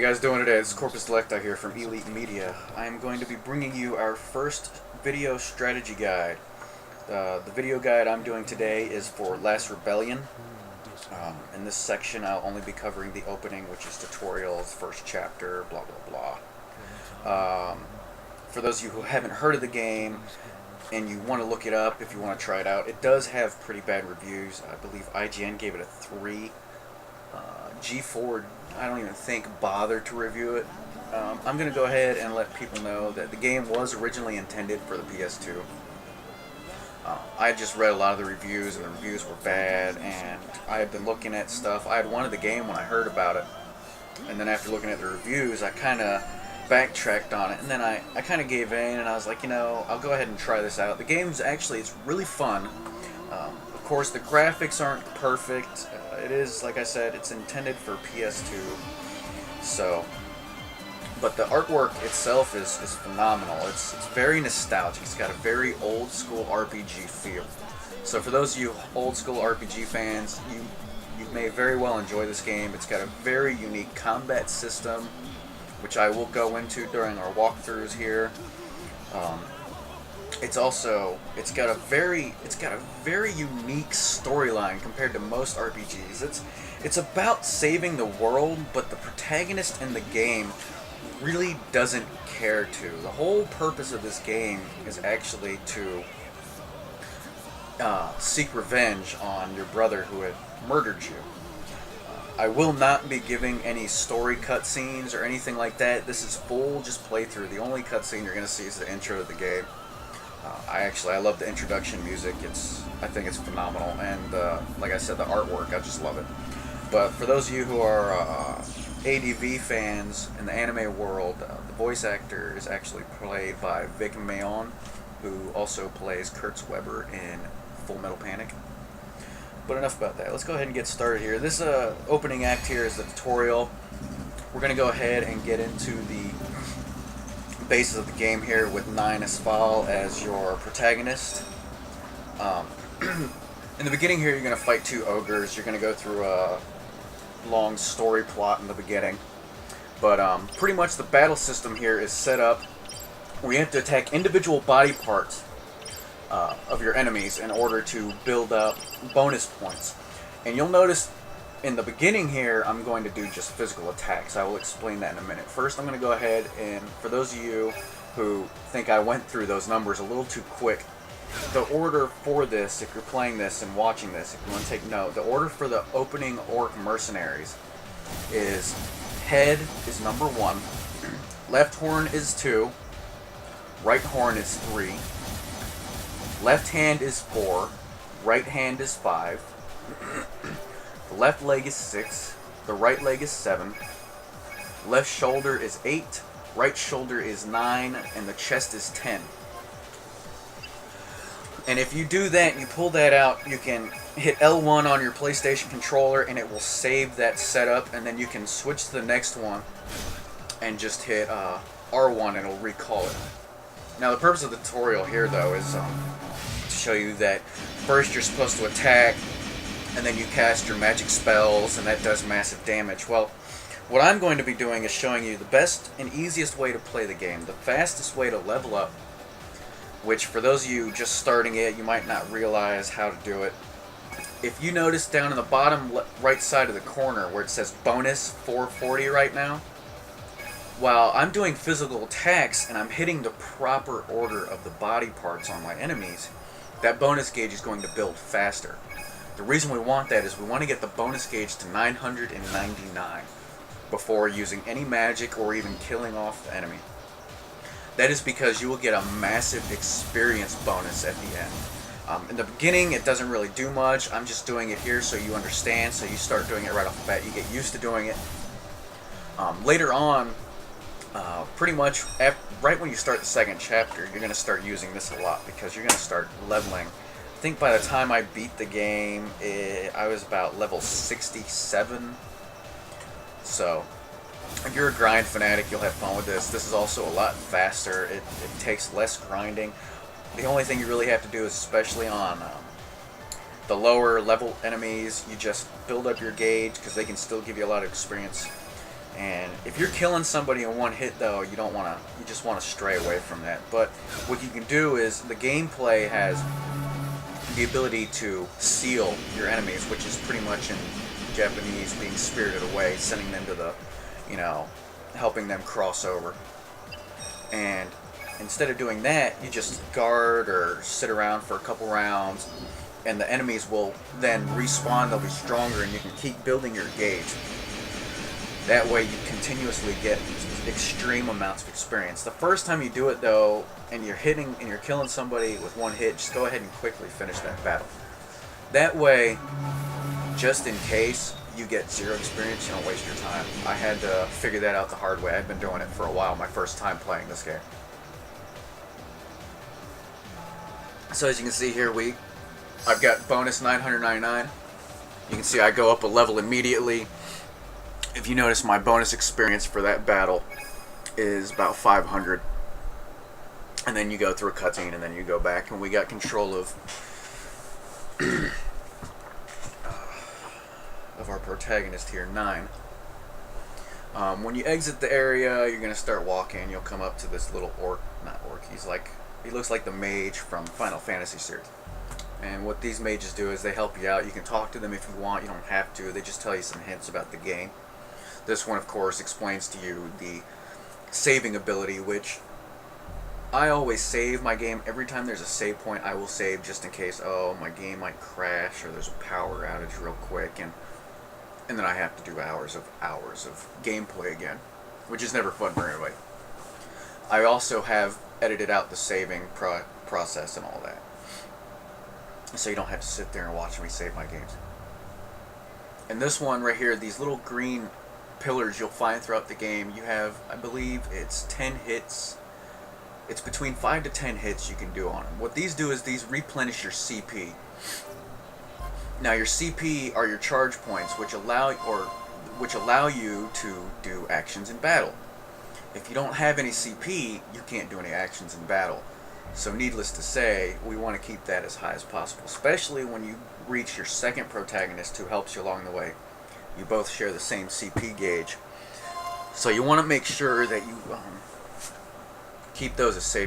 you guys doing today? This is Corpus Delecta here from Elite Media. I am going to be bringing you our first video strategy guide. The video guide I'm doing today is for Last Rebellion. In this section I'll only be covering the opening, which is tutorials, first chapter, blah blah blah. For those of you who haven't heard of the game and you want to look it up, if you want to try it out, it does have pretty bad reviews. I believe IGN gave it a 3. G4, I don't even think, bothered to review it. I'm going to go ahead and let people know that the game was originally intended for the PS2. I just read a lot of the reviews, and the reviews were bad, and I had been looking at stuff. I had wanted the game when I heard about it, and then after looking at the reviews, I kind of backtracked on it, and then I kind of gave in, and I was like, you know, I'll go ahead and try this out. The game's actually, it's really fun. Of course, the graphics aren't perfect. It is, like I said, it's intended for PS2. So, but the artwork itself is phenomenal. It's very nostalgic. It's got a very old school RPG feel. So for those of you old school RPG fans, you may very well enjoy this game. It's got a very unique combat system, which I will go into during our walkthroughs here. It's got a very unique storyline compared to most RPGs. It's about saving the world, but the protagonist in the game really doesn't care to. The whole purpose of this game is actually to seek revenge on your brother who had murdered you. I will not be giving any story cutscenes or anything like that. This is full just playthrough. The only cutscene you're going to see is the intro of the game. I love the introduction music. I think it's phenomenal, and like I said, the artwork, I just love it. But for those of you who are ADV fans in the anime world, the voice actor is actually played by Vic Mayon, who also plays Kurtz Weber in Full Metal Panic. But enough about that. Let's go ahead and get started here. This opening act here is the tutorial. We're going to go ahead and get into the basis of the game here with Nine Asphal as your protagonist. In the beginning here, you're going to fight 2 ogres. You're going to go through a long story plot in the beginning. But pretty much the battle system here is set up where you have to attack individual body parts of your enemies in order to build up bonus points. And you'll notice in the beginning here, I'm going to do just physical attacks. I will explain that in a minute. First, I'm going to go ahead and, for those of you who think I went through those numbers a little too quick, the order for this, if you're playing this and watching this, if you want to take note, the order for the opening orc mercenaries is head is number 1, left horn is 2, right horn is 3, left hand is 4, right hand is 5, the left leg is 6, the right leg is 7, left shoulder is 8, right shoulder is 9, and the chest is 10. And if you do that and you pull that out, you can hit L1 on your PlayStation controller and it will save that setup, and then you can switch to the next one and just hit R1 and it'll recall it. Now the purpose of the tutorial here though is to show you that first you're supposed to attack, and then you cast your magic spells, and that does massive damage. Well, what I'm going to be doing is showing you the best and easiest way to play the game, the fastest way to level up, which for those of you just starting it, you might not realize how to do it. If you notice down in the bottom right side of the corner where it says bonus 440 right now, while I'm doing physical attacks and I'm hitting the proper order of the body parts on my enemies, that bonus gauge is going to build faster. The reason we want that is we want to get the bonus gauge to 999 before using any magic or even killing off the enemy. That is because you will get a massive experience bonus at the end. In the beginning, it doesn't really do much. I'm just doing it here so you understand, so you start doing it right off the bat. You get used to doing it. Later on, pretty much right when you start the second chapter, you're going to start using this a lot because you're going to start leveling. I think by the time I beat the game, I was about level 67. So if you're a grind fanatic, you'll have fun with this. This is also a lot faster. It takes less grinding. The only thing you really have to do is, especially on the lower level enemies, you just build up your gauge because they can still give you a lot of experience. And if you're killing somebody in one hit, though, you don't want to. You just want to stray away from that. But what you can do is the gameplay has the ability to seal your enemies, which is pretty much in Japanese being spirited away, sending them to the, you know, helping them cross over. And instead of doing that, you just guard or sit around for a couple rounds, and the enemies will then respawn. They'll be stronger, and you can keep building your gauge. That way you continuously get extreme amounts of experience. The first time you do it, though, and you're hitting and you're killing somebody with one hit, just go ahead and quickly finish that battle. That way, just in case you get 0 experience, you don't waste your time. I had to figure that out the hard way. I've been doing it for a while, my first time playing this game. So as you can see here, I've got bonus 999. You can see I go up a level immediately. If you notice, my bonus experience for that battle is about 500. And then you go through a cutscene, and then you go back, and we got control of our protagonist here, 9. When you exit the area, you're gonna start walking. You'll come up to this little he looks like the mage from Final Fantasy series. And what these mages do is they help you out. You can talk to them if you want. You don't have to. They just tell you some hints about the game. This one, of course, explains to you the saving ability, which I always save my game. Every time there's a save point, I will save just in case, oh, my game might crash or there's a power outage real quick, and then I have to do hours of gameplay again, which is never fun for anybody. I also have edited out the saving process and all that, so you don't have to sit there and watch me save my games. And this one right here, these little green pillars you'll find throughout the game, you have, I believe it's 10 hits. It's between 5 to 10 hits you can do on them. What these do is these replenish your CP. Now your CP are your charge points, which allow you to do actions in battle. If you don't have any CP, you can't do any actions in battle. So needless to say, we want to keep that as high as possible, especially when you reach your second protagonist who helps you along the way. You both share the same CP gauge. So you want to make sure that you keep those as safe